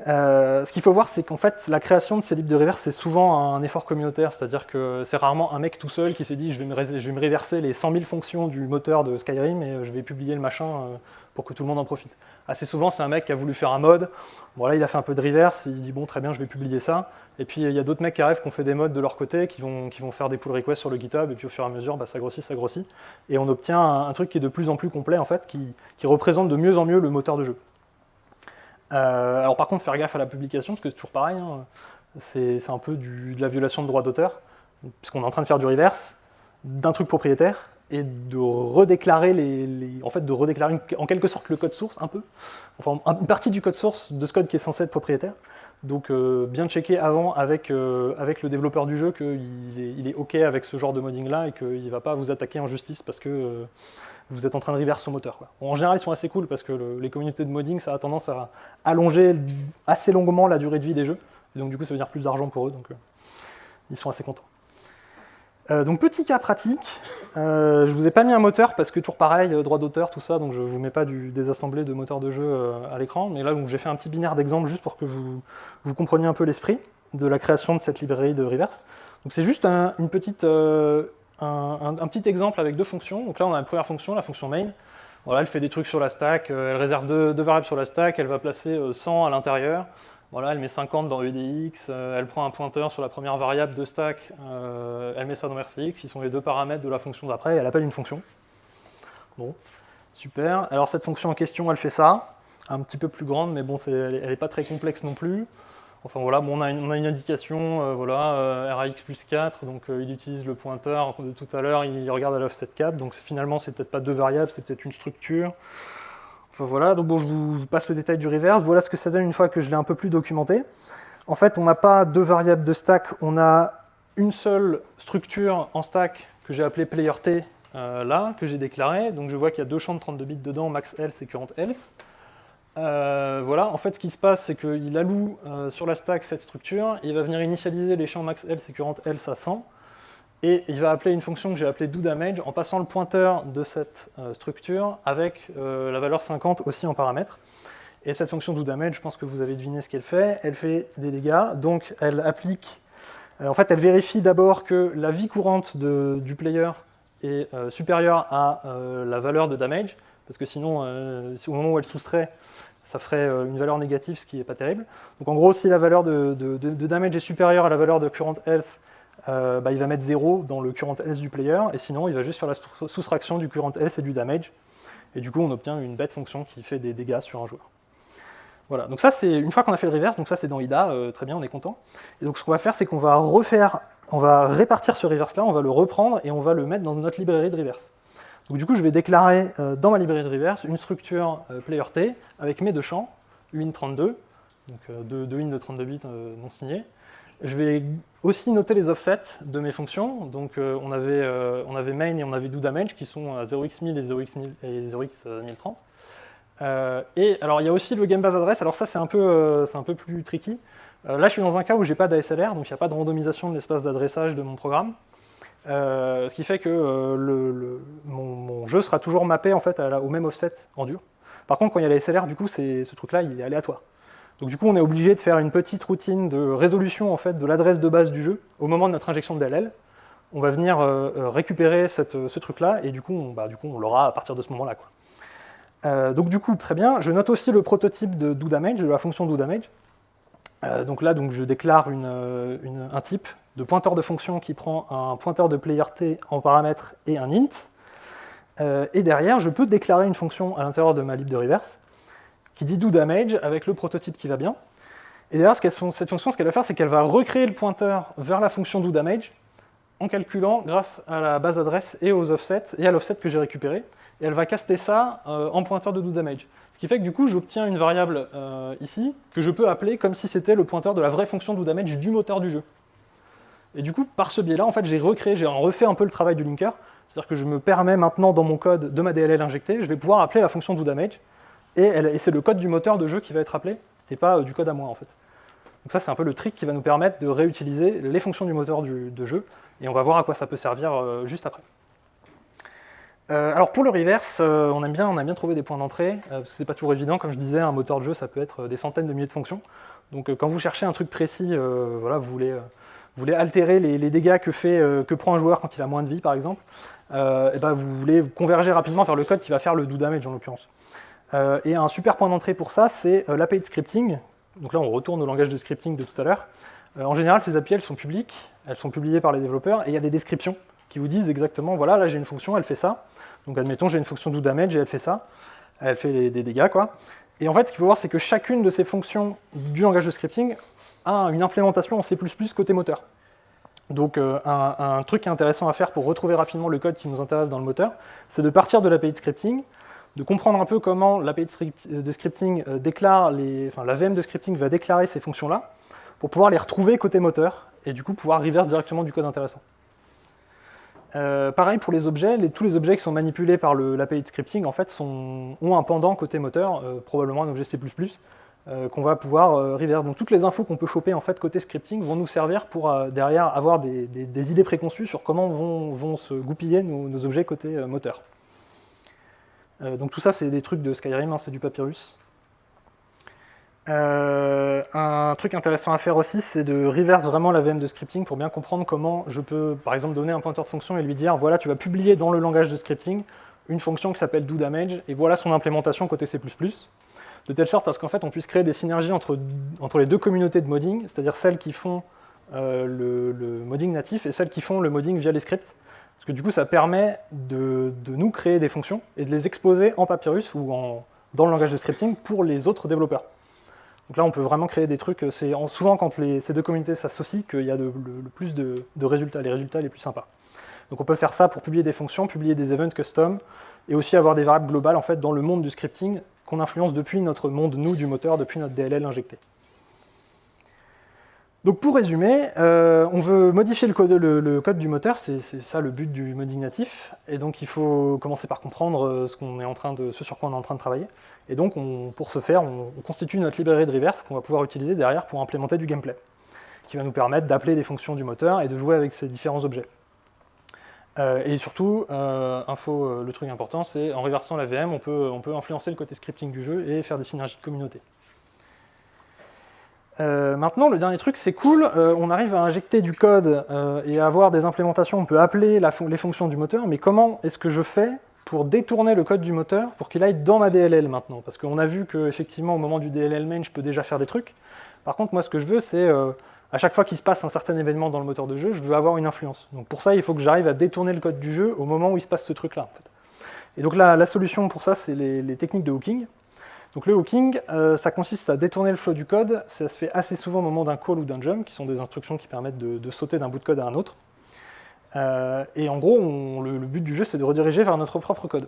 Ce qu'il faut voir, c'est qu'en fait, la création de ces libs de reverse, c'est souvent un effort communautaire, c'est-à-dire que c'est rarement un mec tout seul qui s'est dit je vais me reverser les 100 000 fonctions du moteur de Skyrim et je vais publier le machin pour que tout le monde en profite. Assez souvent, c'est un mec qui a voulu faire un mod, bon là il a fait un peu de reverse, il dit bon très bien, je vais publier ça, et puis il y a d'autres mecs qui arrivent, qui ont fait des mods de leur côté, qui vont faire des pull requests sur le GitHub, et puis au fur et à mesure, ça grossit, et on obtient un truc qui est de plus en plus complet, en fait, qui représente de mieux en mieux le moteur de jeu. Alors par contre, faire gaffe à la publication, parce que c'est toujours pareil, hein, c'est un peu de la violation de droit d'auteur, puisqu'on est en train de faire du reverse, d'un truc propriétaire, et de redéclarer en quelque sorte le code source, un peu, enfin une partie du code source de ce code qui est censé être propriétaire. Donc bien checker avant avec le développeur du jeu qu'il est OK avec ce genre de modding là et qu'il ne va pas vous attaquer en justice parce que vous êtes en train de reverse son moteur, quoi. Bon, en général, ils sont assez cool parce que les communautés de modding, ça a tendance à allonger assez longuement la durée de vie des jeux. Et donc du coup, ça veut dire plus d'argent pour eux, donc ils sont assez contents. Donc petit cas pratique, je vous ai pas mis un moteur parce que toujours pareil, droit d'auteur, tout ça, donc je vous mets pas des assemblées de moteurs de jeu à l'écran, mais là donc, j'ai fait un petit binaire d'exemple juste pour que vous compreniez un peu l'esprit de la création de cette librairie de reverse. Donc c'est juste un petit exemple avec deux fonctions. Donc là on a la première fonction, la fonction main. Voilà, elle fait des trucs sur la stack, elle réserve deux variables sur la stack, elle va placer 100 à l'intérieur. Voilà, elle met 50 dans EDX, elle prend un pointeur sur la première variable de stack, elle met ça dans RCX, qui sont les deux paramètres de la fonction d'après, et elle appelle une fonction. Bon, super. Alors cette fonction en question, elle fait ça, un petit peu plus grande, mais bon, elle n'est pas très complexe non plus. Enfin voilà, bon, on a une indication, voilà, RAX plus 4, donc il utilise le pointeur de tout à l'heure, il regarde à l'offset 4, donc finalement c'est peut-être pas deux variables, c'est peut-être une structure. Enfin voilà, donc bon, je vous passe le détail du reverse. Voilà ce que ça donne une fois que je l'ai un peu plus documenté. En fait, on n'a pas deux variables de stack, on a une seule structure en stack que j'ai appelée playerT, là, que j'ai déclarée. Donc je vois qu'il y a deux champs de 32 bits dedans, maxElse et currentElse. Voilà, en fait, ce qui se passe, c'est qu'il alloue sur la stack cette structure, et il va venir initialiser les champs maxElse et currentElse à 100. Et il va appeler une fonction que j'ai appelée doDamage en passant le pointeur de cette structure avec la valeur 50 aussi en paramètre. Et cette fonction doDamage, je pense que vous avez deviné ce qu'elle fait. Elle fait des dégâts, donc elle applique... en fait, elle vérifie d'abord que la vie courante du player est supérieure à la valeur de damage, parce que sinon, au moment où elle soustrait, ça ferait une valeur négative, ce qui n'est pas terrible. Donc en gros, si la valeur de damage est supérieure à la valeur de currentElse, il va mettre 0 dans le currentElse du player, et sinon il va juste faire la soustraction du currentElse et du damage, et du coup on obtient une bête fonction qui fait des dégâts sur un joueur. Voilà, donc ça c'est une fois qu'on a fait le reverse, donc ça c'est dans IDA, très bien, on est content. Et donc ce qu'on va faire, c'est qu'on va répartir ce reverse là, on va le reprendre et on va le mettre dans notre librairie de reverse. Donc du coup je vais déclarer dans ma librairie de reverse une structure playerT avec mes deux champs, uin32, donc deux in de 32 bits non signés. Je vais aussi noter les offsets de mes fonctions. Donc on avait main et on avait doDamage qui sont à 0x1000 et 0x1030. Et alors il y a aussi le GameBase Address. Alors ça c'est un peu plus tricky. Là je suis dans un cas où j'ai pas d'ASLR, donc il n'y a pas de randomisation de l'espace d'adressage de mon programme. Ce qui fait que mon jeu sera toujours mappé en fait au même offset en dur. Par contre quand il y a l'ASLR, du coup ce truc-là il est aléatoire. Donc du coup, on est obligé de faire une petite routine de résolution en fait, de l'adresse de base du jeu au moment de notre injection de DLL. On va venir récupérer ce truc-là, et du coup, on l'aura à partir de ce moment-là. Donc du coup, très bien. Je note aussi le prototype de doDamage, de la fonction doDamage. Donc là, je déclare un type de pointeur de fonction qui prend un pointeur de playerT en paramètre et un int. Et derrière, je peux déclarer une fonction à l'intérieur de ma lib de reverse qui dit doDamage avec le prototype qui va bien. Et derrière, cette fonction, ce qu'elle va faire, c'est qu'elle va recréer le pointeur vers la fonction doDamage en calculant grâce à la base adresse et aux offsets et à l'offset que j'ai récupéré. Et elle va caster ça en pointeur de doDamage. Ce qui fait que du coup, j'obtiens une variable ici que je peux appeler comme si c'était le pointeur de la vraie fonction doDamage du moteur du jeu. Et du coup, par ce biais-là, en fait, j'ai refait un peu le travail du linker. C'est-à-dire que je me permets maintenant dans mon code de ma DLL injectée, je vais pouvoir appeler la fonction doDamage. Et c'est le code du moteur de jeu qui va être appelé, et pas du code à moi en fait. Donc ça c'est un peu le trick qui va nous permettre de réutiliser les fonctions du moteur de jeu, et on va voir à quoi ça peut servir juste après. Alors pour le reverse, on aime bien trouver des points d'entrée, parce que c'est pas toujours évident, comme je disais, un moteur de jeu ça peut être des centaines de milliers de fonctions. Donc quand vous cherchez un truc précis, voilà, vous voulez altérer les dégâts que prend un joueur quand il a moins de vie par exemple, et ben vous voulez converger rapidement vers le code qui va faire le doDamage en l'occurrence. Et un super point d'entrée pour ça, c'est l'API de scripting. Donc là, on retourne au langage de scripting de tout à l'heure. En général, ces API, elles sont publiques, elles sont publiées par les développeurs, et il y a des descriptions qui vous disent exactement, voilà, là j'ai une fonction, elle fait ça. Donc admettons, j'ai une fonction doDamage et elle fait ça. Elle fait des dégâts, quoi. Et en fait, ce qu'il faut voir, c'est que chacune de ces fonctions du langage de scripting a une implémentation en C++ côté moteur. Donc un truc qui est intéressant à faire pour retrouver rapidement le code qui nous intéresse dans le moteur, c'est de partir de l'API de scripting, de comprendre un peu comment l'API de scripting déclare la VM de scripting va déclarer ces fonctions-là, pour pouvoir les retrouver côté moteur, et du coup pouvoir reverse directement du code intéressant. Pareil pour les objets, tous les objets qui sont manipulés par l'API de scripting en fait, ont un pendant côté moteur, probablement un objet C++, qu'on va pouvoir reverse. Donc toutes les infos qu'on peut choper en fait côté scripting vont nous servir pour derrière avoir des idées préconçues sur comment vont se goupiller nos objets côté moteur. Donc tout ça c'est des trucs de Skyrim, hein, c'est du papyrus. Un truc intéressant à faire aussi, c'est de reverse vraiment la VM de scripting pour bien comprendre comment je peux, par exemple, donner un pointeur de fonction et lui dire, voilà, tu vas publier dans le langage de scripting une fonction qui s'appelle doDamage, et voilà son implémentation côté C++, de telle sorte à ce qu'en fait on puisse créer des synergies entre les deux communautés de modding, c'est-à-dire celles qui font le modding natif et celles qui font le modding via les scripts, parce que du coup ça permet de nous créer des fonctions et de les exposer en Papyrus ou dans le langage de scripting pour les autres développeurs. Donc là, on peut vraiment créer des trucs, c'est souvent quand ces deux communautés s'associent qu'il y a le plus de résultats, les résultats les plus sympas. Donc on peut faire ça pour publier des fonctions, publier des events custom, et aussi avoir des variables globales en fait, dans le monde du scripting qu'on influence depuis notre monde, nous, du moteur, depuis notre DLL injecté. Donc pour résumer, on veut modifier le code du moteur, c'est ça le but du modding natif, et donc il faut commencer par comprendre ce sur quoi on est en train de travailler. Et donc pour ce faire, on constitue notre librairie de reverse qu'on va pouvoir utiliser derrière pour implémenter du gameplay, qui va nous permettre d'appeler des fonctions du moteur et de jouer avec ces différents objets. Et surtout, le truc important, c'est en reversant la VM, on peut influencer le côté scripting du jeu et faire des synergies de communauté. Maintenant, le dernier truc, c'est cool, on arrive à injecter du code et à avoir des implémentations, on peut appeler les fonctions du moteur, mais comment est-ce que je fais pour détourner le code du moteur pour qu'il aille dans ma DLL maintenant? Parce qu'on a vu qu'effectivement, au moment du DLL main, je peux déjà faire des trucs. Par contre, moi, ce que je veux, c'est, à chaque fois qu'il se passe un certain événement dans le moteur de jeu, je veux avoir une influence. Donc pour ça, il faut que j'arrive à détourner le code du jeu au moment où il se passe ce truc-là. En fait. Et donc la solution pour ça, c'est les techniques de hooking. Donc le hooking, ça consiste à détourner le flow du code, ça se fait assez souvent au moment d'un call ou d'un jump, qui sont des instructions qui permettent de sauter d'un bout de code à un autre. Et en gros, le but du jeu, c'est de rediriger vers notre propre code.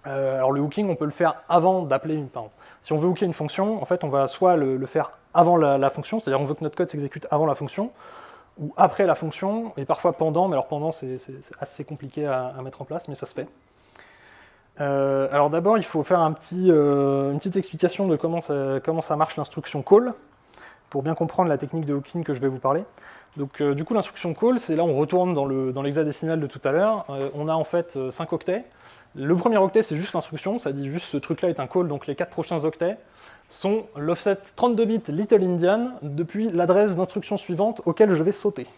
Alors le hooking, on peut le faire avant d'appeler une... Pardon. Si on veut hooker une fonction, en fait, on va soit le faire avant la fonction, c'est-à-dire on veut que notre code s'exécute avant la fonction, ou après la fonction, et parfois pendant, mais alors pendant, c'est assez compliqué à mettre en place, mais ça se fait. Alors d'abord, il faut faire une petite explication de comment ça marche l'instruction call, pour bien comprendre la technique de hooking que je vais vous parler. Donc du coup, l'instruction call, c'est là on retourne dans l'hexadécimal de tout à l'heure, on a en fait 5 octets. Le premier octet, c'est juste l'instruction, ça dit juste ce truc-là est un call, donc les 4 prochains octets sont l'offset 32 bits Little Indian depuis l'adresse d'instruction suivante auquel je vais sauter.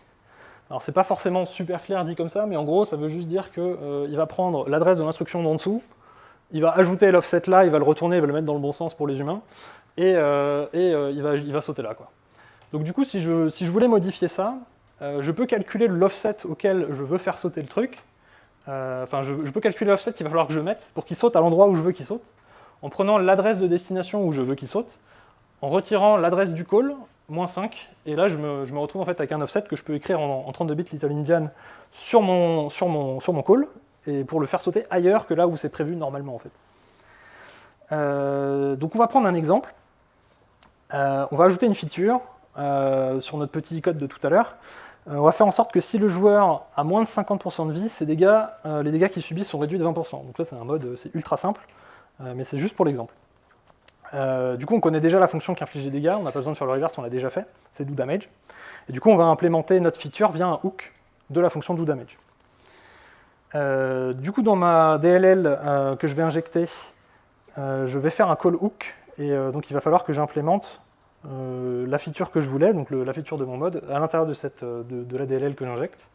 Alors c'est pas forcément super clair dit comme ça, mais en gros ça veut juste dire qu'il va prendre l'adresse de l'instruction d'en dessous, il va ajouter l'offset là, il va le retourner, il va le mettre dans le bon sens pour les humains, et il va sauter là, quoi. Donc du coup si je voulais modifier ça, je peux calculer l'offset auquel je veux faire sauter le truc, je peux calculer l'offset qu'il va falloir que je mette pour qu'il saute à l'endroit où je veux qu'il saute, en prenant l'adresse de destination où je veux qu'il saute, en retirant l'adresse du call, -5, et là je me retrouve en fait avec un offset que je peux écrire en 32 bits Little Indian sur mon call, et pour le faire sauter ailleurs que là où c'est prévu normalement en fait. Donc on va prendre un exemple, on va ajouter une feature sur notre petit code de tout à l'heure. On va faire en sorte que si le joueur a moins de 50% de vie, les dégâts qu'il subit sont réduits de 20%. Donc là c'est un mode, c'est ultra simple, mais c'est juste pour l'exemple. Du coup on connaît déjà la fonction qui inflige les dégâts, on n'a pas besoin de faire le reverse, on l'a déjà fait, c'est doDamage. Et du coup on va implémenter notre feature via un hook de la fonction doDamage. Du coup dans ma DLL que je vais injecter, je vais faire un call hook, et donc il va falloir que j'implémente la feature que je voulais, donc la feature de mon mode, à l'intérieur de la DLL que j'injecte,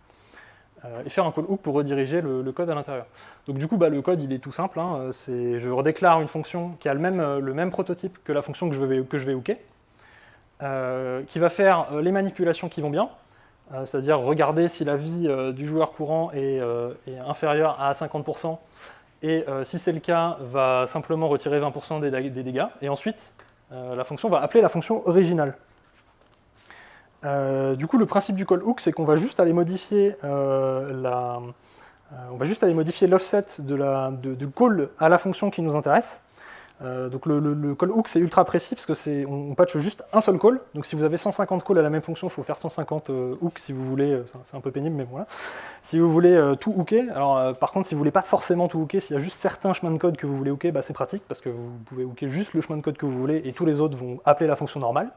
et faire un call hook pour rediriger le code à l'intérieur. Donc du coup, le code il est tout simple, hein, je redéclare une fonction qui a le même prototype que la fonction que je vais hooker, qui va faire les manipulations qui vont bien, c'est-à-dire regarder si la vie du joueur courant est inférieure à 50%, et si c'est le cas, va simplement retirer 20% des dégâts, et ensuite la fonction va appeler la fonction originale. Du coup, le principe du call hook, c'est qu'on va juste aller modifier l'offset du call à la fonction qui nous intéresse. Donc le call hook c'est ultra précis parce que on patch juste un seul call. Donc si vous avez 150 calls à la même fonction, il faut faire 150 hooks si vous voulez. C'est un peu pénible, mais voilà. Si vous voulez tout hooker, alors par contre si vous voulez pas forcément tout hooker, s'il y a juste certains chemins de code que vous voulez hooker, bah, c'est pratique parce que vous pouvez hooker juste le chemin de code que vous voulez et tous les autres vont appeler la fonction normale.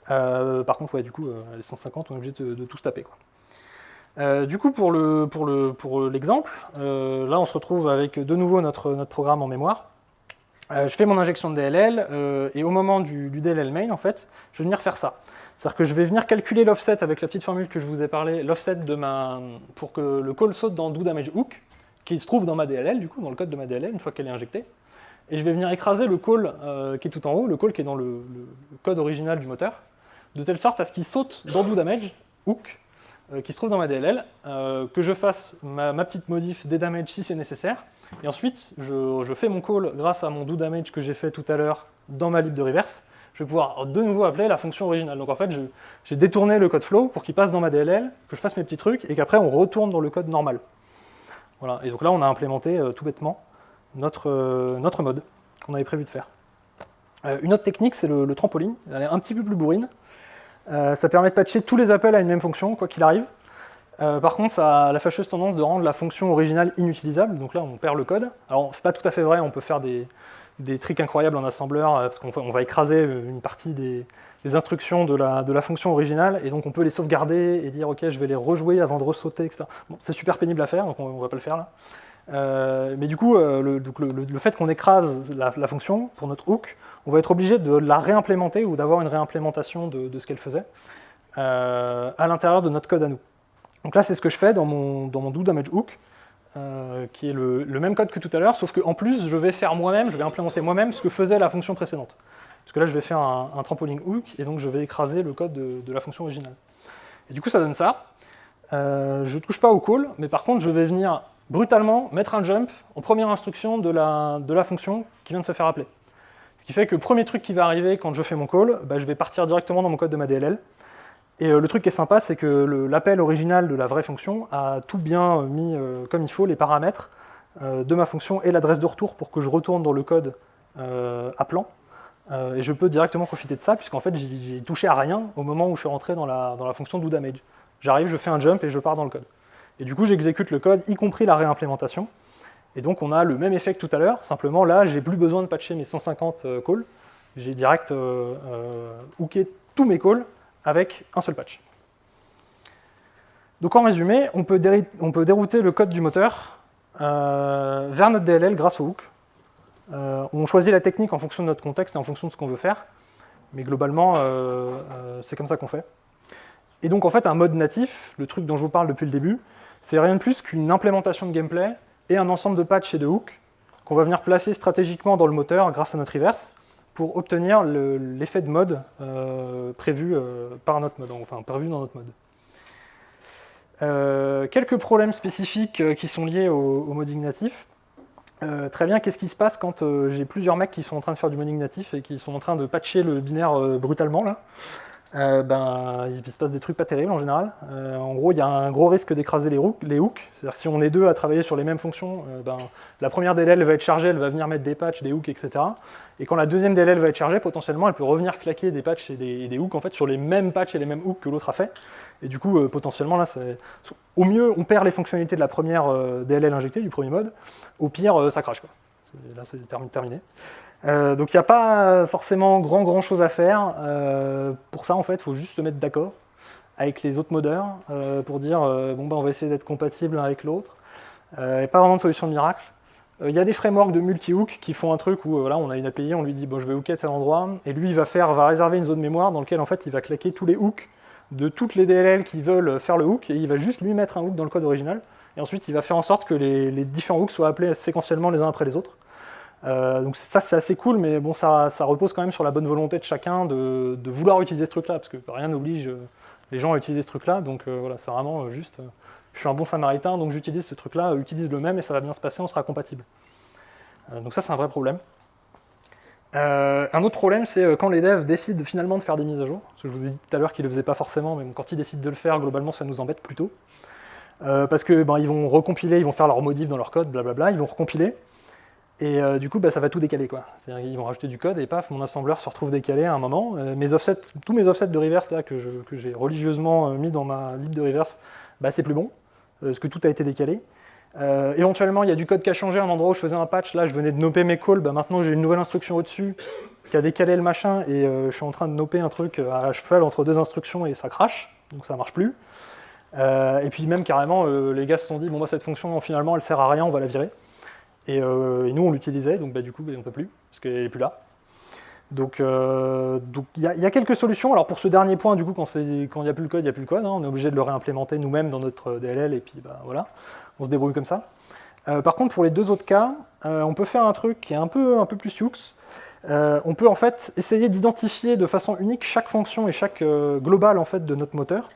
Par contre, ouais, du coup, les 150, on est obligé de tous taper, quoi. Du coup, pour l'exemple, là on se retrouve avec de nouveau notre programme en mémoire. Je fais mon injection de DLL, et au moment du DLL main, en fait, je vais venir faire ça. C'est-à-dire que je vais venir calculer l'offset avec la petite formule que je vous ai parlé, l'offset pour que le call saute dans doDamageHook, qui se trouve dans ma DLL, du coup, dans le code de ma DLL, une fois qu'elle est injectée. Et je vais venir écraser le call qui est tout en haut, le call qui est dans le code original du moteur, de telle sorte à ce qu'il saute dans doDamageHook, qui se trouve dans ma DLL, que je fasse ma petite modif DDamage si c'est nécessaire, et ensuite je fais mon call grâce à mon doDamage que j'ai fait tout à l'heure dans ma lib de reverse, je vais pouvoir de nouveau appeler la fonction originale. Donc en fait, j'ai détourné le code flow pour qu'il passe dans ma DLL, que je fasse mes petits trucs, et qu'après on retourne dans le code normal. Voilà, et donc là on a implémenté tout bêtement notre mode qu'on avait prévu de faire. Une autre technique, c'est le trampoline, elle est un petit peu plus bourrine. Ça permet de patcher tous les appels à une même fonction, quoi qu'il arrive. Par contre, ça a la fâcheuse tendance de rendre la fonction originale inutilisable, donc là on perd le code. Alors c'est pas tout à fait vrai, on peut faire des tricks incroyables en assembleur, parce qu'on va écraser une partie des instructions de la fonction originale, et donc on peut les sauvegarder et dire ok je vais les rejouer avant de ressauter, etc. Bon, c'est super pénible à faire, donc on va pas le faire là. Mais du coup, le fait qu'on écrase la fonction pour notre hook, on va être obligé de la réimplémenter ou d'avoir une réimplémentation de ce qu'elle faisait à l'intérieur de notre code à nous. Donc là, c'est ce que je fais dans mon doDamageHook, qui est le même code que tout à l'heure, sauf qu'en plus, je vais implémenter moi-même ce que faisait la fonction précédente. Parce que là, je vais faire un trampoline hook, et donc je vais écraser le code de la fonction originale. Et du coup, ça donne ça. Je ne touche pas au call, mais par contre, je vais venir brutalement mettre un jump en première instruction de la fonction qui vient de se faire appeler. Ce qui fait que le premier truc qui va arriver quand je fais mon call, bah, je vais partir directement dans mon code de ma DLL. Et le truc qui est sympa, c'est que l'appel original de la vraie fonction a tout bien mis comme il faut les paramètres de ma fonction et l'adresse de retour pour que je retourne dans le code appelant. Et je peux directement profiter de ça, puisqu'en fait, j'ai touché à rien au moment où je suis rentré dans la fonction doDamage. J'arrive, je fais un jump et je pars dans le code. Et du coup, j'exécute le code, y compris la réimplémentation. Et donc, on a le même effet que tout à l'heure. Simplement, là, j'ai plus besoin de patcher mes 150 calls. J'ai direct hooké tous mes calls avec un seul patch. Donc, en résumé, on peut dérouter le code du moteur vers notre DLL grâce au hook. On choisit la technique en fonction de notre contexte et en fonction de ce qu'on veut faire. Mais globalement, c'est comme ça qu'on fait. Et donc en fait, un mode natif, le truc dont je vous parle depuis le début, c'est rien de plus qu'une implémentation de gameplay et un ensemble de patchs et de hooks qu'on va venir placer stratégiquement dans le moteur grâce à notre reverse pour obtenir l'effet de mode prévu par notre mode, enfin prévu dans notre mode. Quelques problèmes spécifiques qui sont liés au modding natif. Très bien, qu'est-ce qui se passe quand j'ai plusieurs mecs qui sont en train de faire du modding natif et qui sont en train de patcher le binaire brutalement là? Il se passe des trucs pas terribles en général. En gros, il y a un gros risque d'écraser les hooks. C'est-à-dire si on est deux à travailler sur les mêmes fonctions, la première DLL va être chargée, elle va venir mettre des patchs, des hooks, etc. Et quand la deuxième DLL va être chargée, potentiellement, elle peut revenir claquer des patchs et des hooks en fait, sur les mêmes patchs et les mêmes hooks que l'autre a fait. Et du coup, potentiellement, là, au mieux, on perd les fonctionnalités de la première DLL injectée, du premier mode. Au pire, ça crache, quoi. Là, c'est terminé. Donc il n'y a pas forcément grand chose à faire. Pour ça, en fait, il faut juste se mettre d'accord avec les autres modeurs pour dire on va essayer d'être compatible l'un avec l'autre. Il n'y a pas vraiment de solution de miracle. Il y a des frameworks de multi-hook qui font un truc où on a une API, on lui dit je vais hooker à tel endroit, et lui il va réserver une zone mémoire dans laquelle en fait il va claquer tous les hooks de toutes les DLL qui veulent faire le hook, et il va juste lui mettre un hook dans le code original, et ensuite il va faire en sorte que les différents hooks soient appelés séquentiellement les uns après les autres. Donc ça c'est assez cool, mais bon ça repose quand même sur la bonne volonté de chacun de vouloir utiliser ce truc-là, parce que rien n'oblige les gens à utiliser ce truc-là, donc voilà, c'est vraiment juste je suis un bon samaritain, donc j'utilise ce truc-là, utilise le même et ça va bien se passer, on sera compatible. Donc ça c'est un vrai problème. Un autre problème, c'est quand les devs décident finalement de faire des mises à jour, parce que je vous ai dit tout à l'heure qu'ils ne le faisaient pas forcément, mais quand ils décident de le faire, globalement ça nous embête plutôt. Parce que ils vont recompiler, ils vont faire leur modif dans leur code, blablabla, ils vont recompiler. Et du coup, ça va tout décaler, quoi. C'est-à-dire qu'ils vont rajouter du code et paf, mon assembleur se retrouve décalé à un moment. Tous mes offsets de reverse là, que j'ai religieusement mis dans ma lib de reverse, c'est plus bon, parce que tout a été décalé. Éventuellement, il y a du code qui a changé à un endroit où je faisais un patch. Là, je venais de noper mes calls. Maintenant, j'ai une nouvelle instruction au-dessus qui a décalé le machin et je suis en train de noper un truc à cheval entre deux instructions et ça crache, donc ça marche plus. Et puis même carrément, les gars se sont dit, bon, moi, cette fonction, finalement, elle sert à rien, on va la virer. Et nous, on l'utilisait, donc du coup, on ne peut plus, parce qu'elle n'est plus là. Donc il y a quelques solutions. Alors pour ce dernier point, du coup, quand il n'y a plus le code, il n'y a plus le code. Hein. On est obligé de le réimplémenter nous-mêmes dans notre DLL, et puis voilà, on se débrouille comme ça. Par contre, pour les deux autres cas, on peut faire un truc qui est un peu plus sioux. On peut en fait essayer d'identifier de façon unique chaque fonction et chaque global en fait, de notre moteur.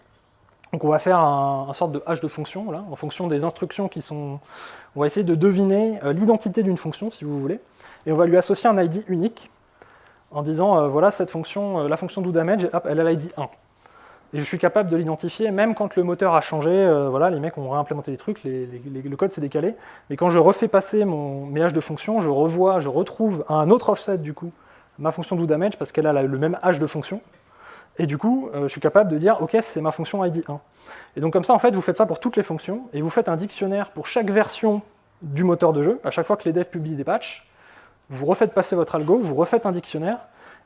Donc on va faire un sorte de hash de fonction, voilà, en fonction des instructions qui sont... On va essayer de deviner l'identité d'une fonction, si vous voulez, et on va lui associer un ID unique, en disant, voilà, cette fonction, la fonction doDamage, elle a l'ID 1. Et je suis capable de l'identifier, même quand le moteur a changé, voilà, les mecs ont réimplémenté des trucs, le code s'est décalé, mais quand je refais passer mes hash de fonction, je retrouve à un autre offset, du coup, ma fonction doDamage, parce qu'elle a le même hash de fonction, et du coup, je suis capable de dire, ok, c'est ma fonction ID 1. Et donc comme ça, en fait, vous faites ça pour toutes les fonctions, et vous faites un dictionnaire pour chaque version du moteur de jeu. À chaque fois que les devs publient des patchs, vous refaites passer votre algo, vous refaites un dictionnaire,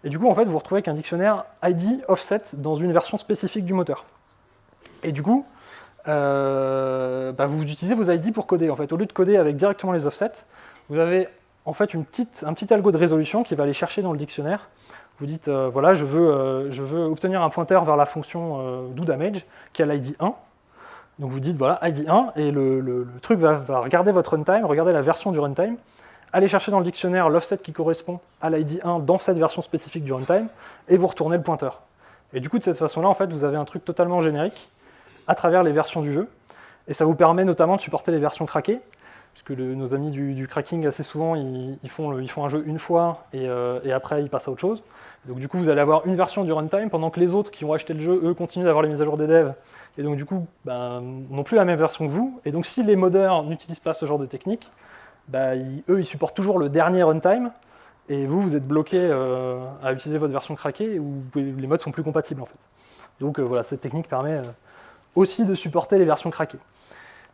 et du coup, en fait, vous vous retrouvez avec un dictionnaire ID offset dans une version spécifique du moteur. Et du coup, vous utilisez vos ID pour coder. En fait, au lieu de coder avec directement les offsets, vous avez en fait un petit algo de résolution qui va aller chercher dans le dictionnaire. Vous dites, voilà, je veux obtenir un pointeur vers la fonction doDamage qui a l'ID 1. Donc vous dites, voilà, ID 1, et le truc va regarder votre runtime, regarder la version du runtime, aller chercher dans le dictionnaire l'offset qui correspond à l'ID 1 dans cette version spécifique du runtime, et vous retournez le pointeur. Et du coup, de cette façon-là, en fait, vous avez un truc totalement générique à travers les versions du jeu, et ça vous permet notamment de supporter les versions craquées, puisque nos amis du cracking, assez souvent, ils font un jeu une fois, et après, ils passent à autre chose. Donc du coup, vous allez avoir une version du runtime, pendant que les autres qui ont acheté le jeu, eux, continuent d'avoir les mises à jour des devs, et donc du coup, n'ont plus la même version que vous. Et donc si les modeurs n'utilisent pas ce genre de technique, eux, ils supportent toujours le dernier runtime, et vous êtes bloqué à utiliser votre version craquée, où les modes sont plus compatibles en fait. Donc voilà, cette technique permet aussi de supporter les versions craquées,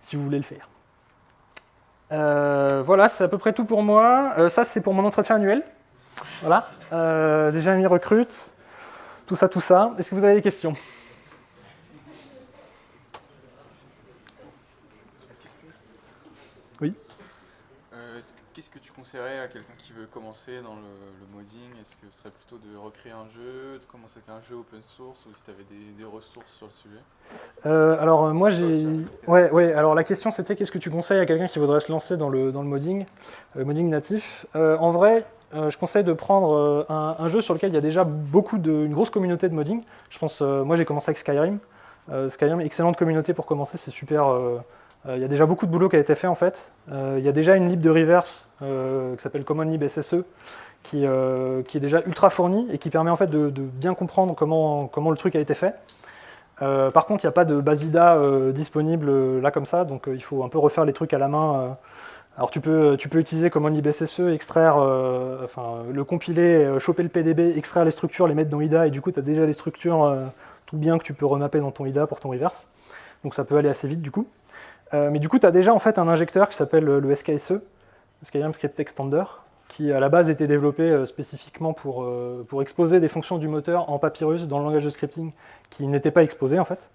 si vous voulez le faire. Voilà, c'est à peu près tout pour moi. Ça, c'est pour mon entretien annuel. Voilà, déjà mis recrute, tout ça. Est-ce que vous avez des questions ? Oui. Qu'est-ce que tu conseillerais à quelqu'un qui veut commencer dans le modding ? Est-ce que ce serait plutôt de recréer un jeu, de commencer avec un jeu open source, ou si tu avais des ressources sur le sujet ? Alors moi j'ai... Ouais, alors la question c'était qu'est-ce que tu conseilles à quelqu'un qui voudrait se lancer dans le modding natif ? En vrai, je conseille de prendre un jeu sur lequel il y a déjà une grosse communauté de modding. Je pense, moi j'ai commencé avec Skyrim. Skyrim, excellente communauté pour commencer, c'est super... Il y a déjà beaucoup de boulot qui a été fait en fait. Il y a déjà une lib de reverse qui s'appelle Common Lib SSE qui est déjà ultra fournie et qui permet en fait de bien comprendre comment le truc a été fait. Par contre, il n'y a pas de basida disponible là comme ça, donc il faut un peu refaire les trucs à la main. Alors tu peux utiliser Common Lib SSE, extraire, le compiler, choper le PDB, extraire les structures, les mettre dans IDA, et du coup tu as déjà les structures tout bien que tu peux remapper dans ton IDA pour ton reverse. Donc ça peut aller assez vite du coup. Mais du coup, tu as déjà en fait un injecteur qui s'appelle le SKSE, Skyrim Script Extender, qui à la base était développé spécifiquement pour exposer des fonctions du moteur en Papyrus dans le langage de scripting qui n'étaient pas exposées en fait.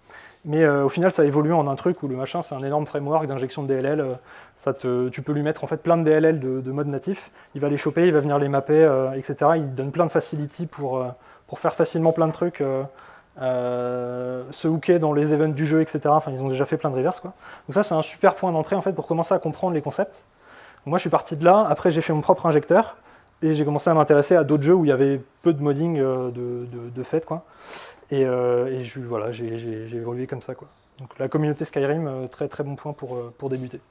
Mais au final, ça a évolué en un truc où le machin, c'est un énorme framework d'injection de DLL. Tu peux lui mettre en fait plein de DLL de mode natif. Il va les choper, il va venir les mapper, etc. Il donne plein de facility pour faire facilement plein de trucs. Se hooker dans les events du jeu, etc. Enfin, ils ont déjà fait plein de reverse, quoi. Donc ça, c'est un super point d'entrée en fait pour commencer à comprendre les concepts. Donc moi, je suis parti de là. Après, j'ai fait mon propre injecteur et j'ai commencé à m'intéresser à d'autres jeux où il y avait peu de modding de fait, quoi. Et voilà, j'ai évolué comme ça, quoi. Donc la communauté Skyrim, très très bon point pour débuter.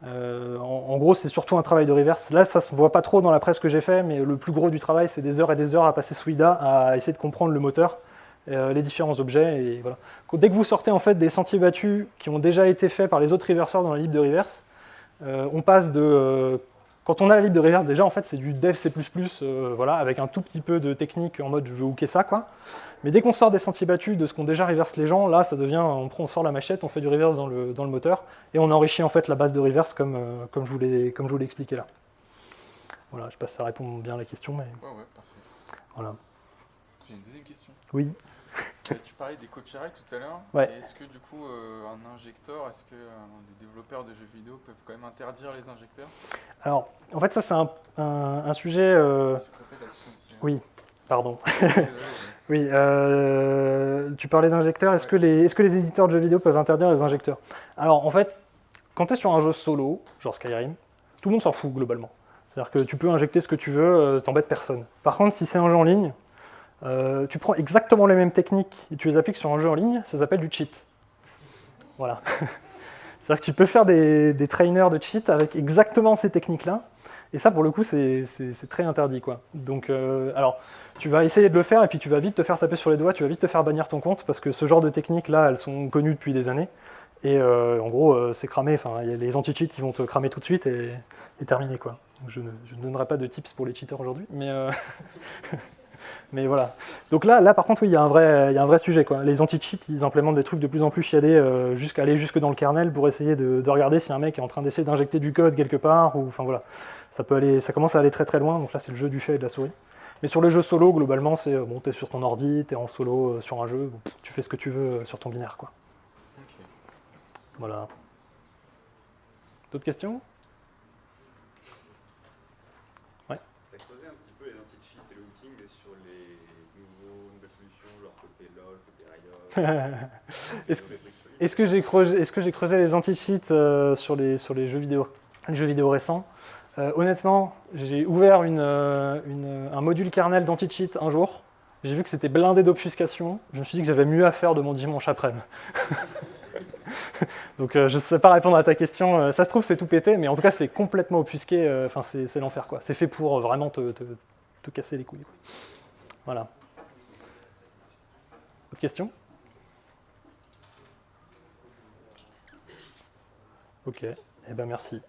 En gros, c'est surtout un travail de reverse. Là, ça se voit pas trop dans la presse que j'ai fait, mais le plus gros du travail, c'est des heures et des heures à passer sous IDA, à essayer de comprendre le moteur, les différents objets, et voilà. Dès que vous sortez en fait des sentiers battus qui ont déjà été faits par les autres reverseurs dans la lib de reverse, on passe de Quand on a la lib de reverse, déjà, en fait, c'est du dev C++, voilà, avec un tout petit peu de technique en mode je veux hooker ça, quoi. Mais dès qu'on sort des sentiers battus de ce qu'ont déjà reverse les gens, là, ça devient, on sort la machette, on fait du reverse dans le moteur, et on enrichit en fait la base de reverse comme je vous l'ai expliqué là. Voilà, je sais pas si ça répond bien à la question, mais... Ouais, parfait. Voilà. J'ai une deuxième question. Oui. Tu parlais des copyrights tout à l'heure. Ouais. Est-ce que du coup, un injecteur, est-ce que des développeurs de jeux vidéo peuvent quand même interdire les injecteurs? Alors, en fait, ça c'est un sujet... Oui, pardon. Oui, tu parlais d'injecteurs. Est-ce que les éditeurs de jeux vidéo peuvent interdire les injecteurs? Alors, en fait, quand tu es sur un jeu solo, genre Skyrim, tout le monde s'en fout globalement. C'est-à-dire que tu peux injecter ce que tu veux, t'embêtes personne. Par contre, si c'est un jeu en ligne, tu prends exactement les mêmes techniques et tu les appliques sur un jeu en ligne, ça s'appelle du cheat. Voilà. C'est-à-dire que tu peux faire des trainers de cheat avec exactement ces techniques-là, et ça, pour le coup, c'est très interdit, quoi. Donc, alors, tu vas essayer de le faire, et puis tu vas vite te faire taper sur les doigts, tu vas vite te faire bannir ton compte, parce que ce genre de techniques-là, elles sont connues depuis des années, et en gros, c'est cramé, enfin, les anti-cheats, ils vont te cramer tout de suite, et terminé, quoi. Donc, je ne donnerai pas de tips pour les cheaters aujourd'hui, mais... Mais voilà. Donc là, par contre, oui, il y a un vrai sujet, quoi. Les anti-cheats, ils implémentent des trucs de plus en plus chiadés, aller jusque dans le kernel pour essayer de regarder si un mec est en train d'essayer d'injecter du code quelque part, ou enfin voilà. Ça commence à aller très très loin, donc là c'est le jeu du chat et de la souris. Mais sur les jeux solo, globalement, c'est bon, t'es sur ton ordi, t'es en solo sur un jeu, bon, tu fais ce que tu veux sur ton binaire, quoi. Okay. Voilà. D'autres questions? Est-ce que j'ai creusé les anti-cheats sur les jeux vidéo, récents? Honnêtement, j'ai ouvert un module kernel d'anti-cheat un jour. J'ai vu que c'était blindé d'obfuscation. Je me suis dit que j'avais mieux à faire de mon dimanche après-midi. Donc je ne sais pas répondre à ta question. Ça se trouve, c'est tout pété, mais en tout cas, c'est complètement obfusqué. Enfin, c'est l'enfer, quoi. C'est fait pour vraiment te casser les couilles, quoi. Voilà. Autre question? Ok, eh ben merci.